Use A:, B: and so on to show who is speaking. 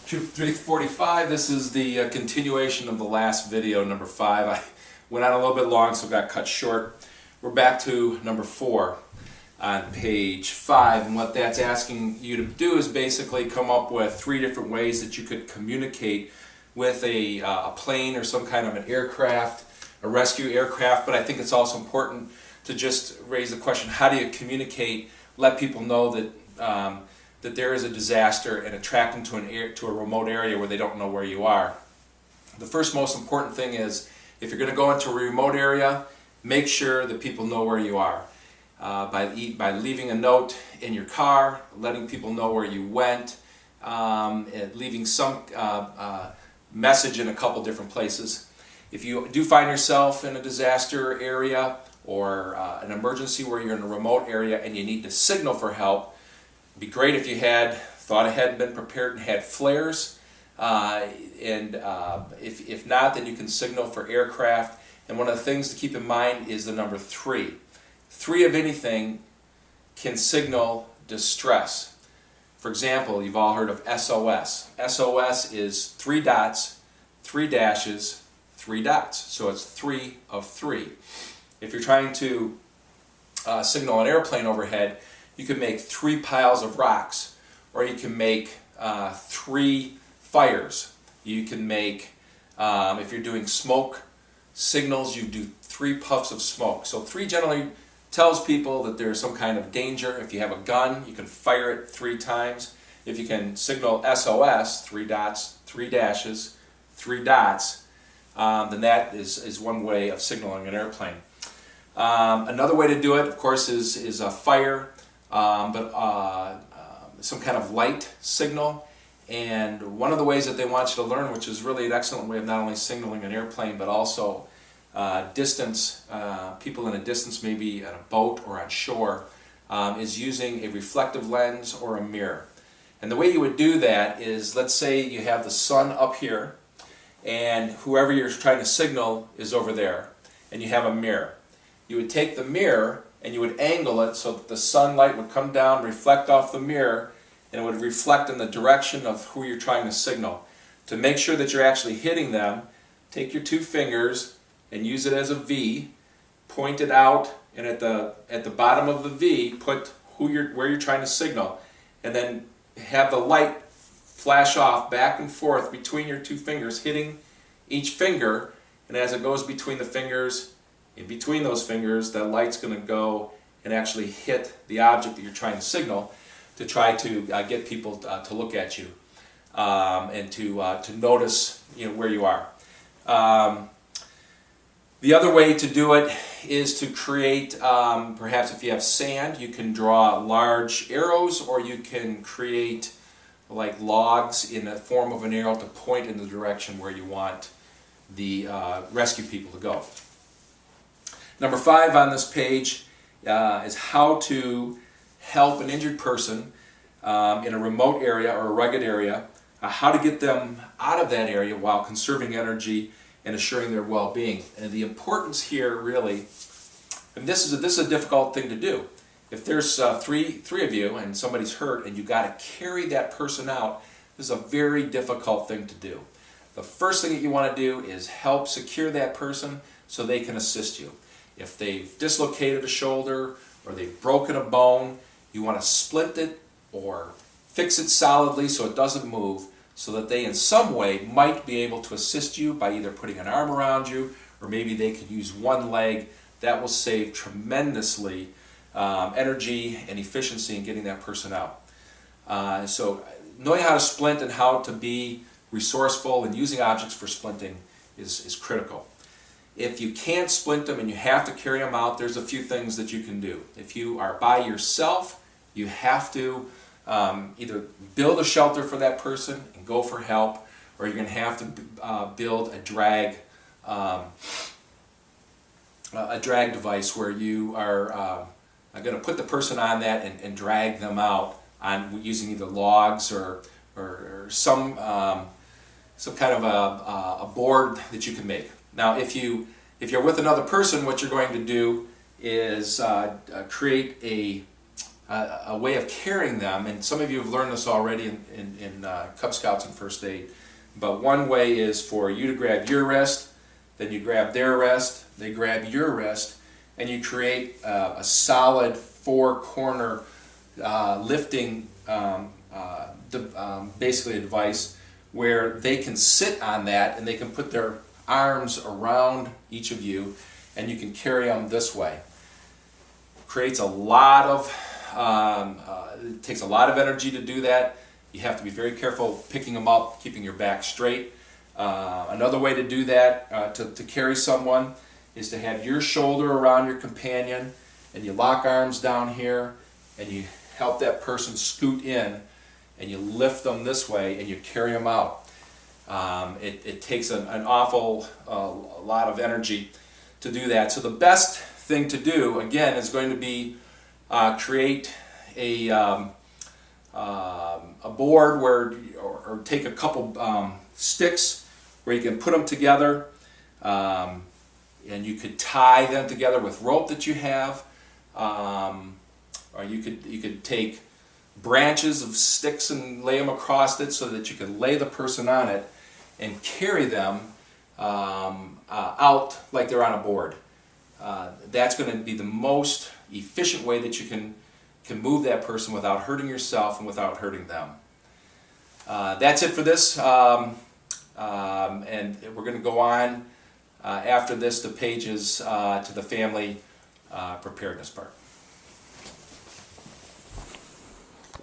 A: Troop 345, this is the continuation of the last video, number 5. I went on a little bit long, so got cut short. We're back to number 4 on page 5, and what that's asking you to do is basically come up with 3 different ways that you could communicate with a plane or some kind of an aircraft, a rescue aircraft, but I think it's also important to just raise the question, how do you communicate, let people know that that there is a disaster and attract them to a remote area where they don't know where you are. The first most important thing is, if you're going to go into a remote area, make sure that people know where you are. By leaving a note in your car, letting people know where you went, and leaving some message in a couple different places. If you do find yourself in a disaster area or an emergency where you're in a remote area and you need to signal for help, it'd be great if you had thought ahead and been prepared and had flares. If not, then you can signal for aircraft. And one of the things to keep in mind is the number 3. 3 of anything can signal distress. For example, you've all heard of SOS. SOS is 3 dots, 3 dashes, 3 dots. So it's 3 of 3. If you're trying to signal an airplane overhead, you can make 3 piles of rocks, or you can make 3 fires. You can make, if you're doing smoke signals, you do 3 puffs of smoke. So 3 generally tells people that there's some kind of danger. If you have a gun, you can fire it 3 times. If you can signal SOS, 3 dots, 3 dashes, 3 dots, then that is one way of signaling an airplane. Another way to do it, of course, is a fire, some kind of light signal. And one of the ways that they want you to learn, which is really an excellent way of not only signaling an airplane, but also distance, people in a distance, maybe on a boat or on shore, is using a reflective lens or a mirror. And the way you would do that is, let's say you have the sun up here, and whoever you're trying to signal is over there, and you have a mirror. You would take the mirror and you would angle it so that the sunlight would come down, reflect off the mirror, and it would reflect in the direction of who you're trying to signal. To make sure that you're actually hitting them, take your 2 fingers and use it as a V, point it out, and at the bottom of the V, put where you're trying to signal, and then have the light flash off back and forth between your 2 fingers, hitting each finger, and as it goes between the fingers, in between those fingers, that light's going to go and actually hit the object that you're trying to signal, to try to get people to look at you and to notice where you are. The other way to do it is to create, perhaps if you have sand, you can draw large arrows, or you can create like logs in the form of an arrow to point in the direction where you want the rescue people to go. Number 5 on this page is how to help an injured person in a remote area or a rugged area, how to get them out of that area while conserving energy and assuring their well-being. And the importance here really, and this is a difficult thing to do. If there's three of you and somebody's hurt and you got to carry that person out, this is a very difficult thing to do. The first thing that you want to do is help secure that person so they can assist you. If they've dislocated a shoulder or they've broken a bone, you want to splint it or fix it solidly so it doesn't move, so that they in some way might be able to assist you by either putting an arm around you, or maybe they could use one leg. That will save tremendously energy and efficiency in getting that person out. So knowing how to splint and how to be resourceful and using objects for splinting is critical. If you can't splint them and you have to carry them out, there's a few things that you can do. If you are by yourself, you have to either build a shelter for that person and go for help, or you're going to have to build a drag device where you are going to put the person on that and drag them out using either logs or some kind of a board that you can make. Now, if you're with another person, what you're going to do is create a a way of carrying them, and some of you have learned this already in Cub Scouts and First Aid, but one way is for you to grab your wrist, then you grab their wrist, they grab your wrist, and you create a solid four-corner lifting, basically a device where they can sit on that and they can put their arms around each of you, and you can carry them this way. Creates a lot of it takes a lot of energy to do that. You have to be very careful picking them up, keeping your back straight. Another way to do that, to carry someone, is to have your shoulder around your companion, and you lock arms down here, and you help that person scoot in, and you lift them this way, and you carry them out. It takes an awful lot of energy to do that. So the best thing to do, again, is going to be create a board where, or take a couple sticks where you can put them together, and you could tie them together with rope that you have, or you could take branches of sticks and lay them across it so that you can lay the person on it and carry them out like they're on a board. That's going to be the most efficient way that you can move that person without hurting yourself and without hurting them. That's it for this, and we're going to go on after this to pages to the family preparedness part.